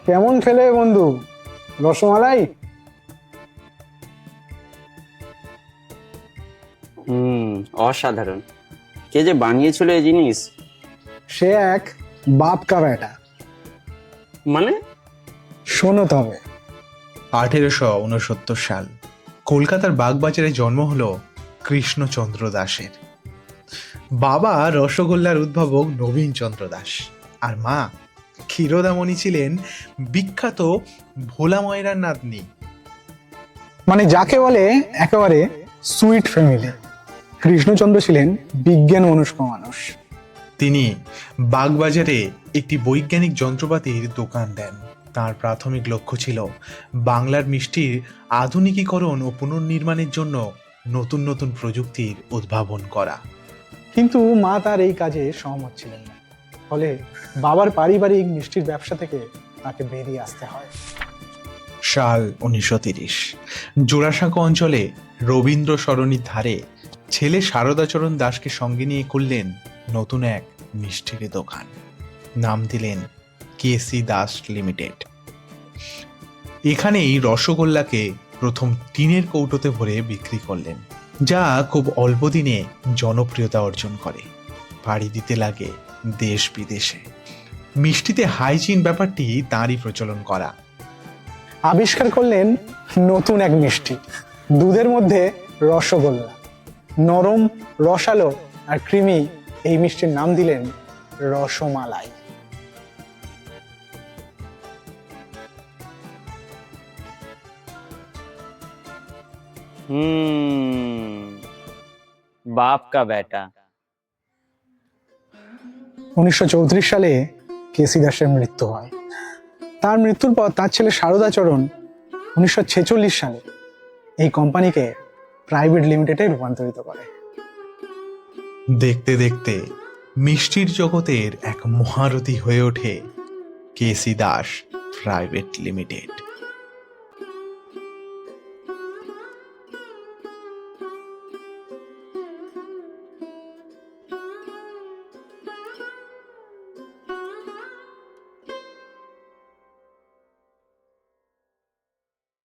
কেমন খেলে বন্ধু রসমালাই? হুম, অসাধারণ। কে যে বানিয়েছিল এই জিনিস? সে এক বাপ কা বেটা। মানে? শোনো তবে। 1869 সাল কলকাতার বাগবাজারে জন্ম হলো কৃষ্ণচন্দ্র দাসের। বাবা রসগোল্লার উদ্ভাবক নবীনচন্দ্র দাস, আর মা ক্ষীরোদামণি ছিলেন বিখ্যাত ভোলা ময়রার নাতনি। মানে যাকে বলে একেবারে সুইট ফ্যামিলি। কৃষ্ণচন্দ্র ছিলেন বিজ্ঞান মনস্ক মানুষ। তিনি বাগবাজারে একটি বৈজ্ঞানিক যন্ত্রপাতির দোকান দেন। তার প্রাথমিক লক্ষ্য ছিল বাংলার মিষ্টির আধুনিকীকরণ ও পুনর্নির্মাণের জন্য নতুন নতুন প্রযুক্তির উদ্ভাবন করা। কিন্তু মা তার এই কাজে সহমত ছিলেন না। ফলে বাবার পারিবারিক মিষ্টির ব্যবসা থেকে তাকে বেরিয়ে আসতে হয়। সাল 1930, জোড়াসাঁকো অঞ্চলে রবীন্দ্র সরণির ধারে ছেলে শারদাচরণ দাসকে সঙ্গে নিয়ে করলেন নতুন এক মিষ্টির দোকান। নাম দিলেন কেসি দাস লিমিটেড। এখানেই রসগোল্লাকে প্রথম টিনের কৌটোতে ভরে বিক্রি করলেন, যা খুব অল্প দিনে জনপ্রিয়তা অর্জন করে। পাড়ি দিতে লাগে দেশ বিদেশে। মিষ্টিতে হাইজিন ব্যাপারটি তাঁরই প্রচলন করা। আবিষ্কার করলেন নতুন এক মিষ্টি, দুধের মধ্যে রসগোল্লা। নরম, রসালো আর ক্রিমি এই মিষ্টির নাম দিলেন রসমালাই। হুম, বাপ কা বেটা। 1934 সালে কেসি দাসের মৃত্যু হয়। তার মৃত্যুর পর তার ছেলে শারদাচরণ 1946 সালে এই কোম্পানিকে প্রাইভেট লিমিটেডে রূপান্তরিত করে। দেখতে দেখতে মিষ্টির জগতের এক মহারথী হয়ে ওঠে কেসি দাস প্রাইভেট লিমিটেড।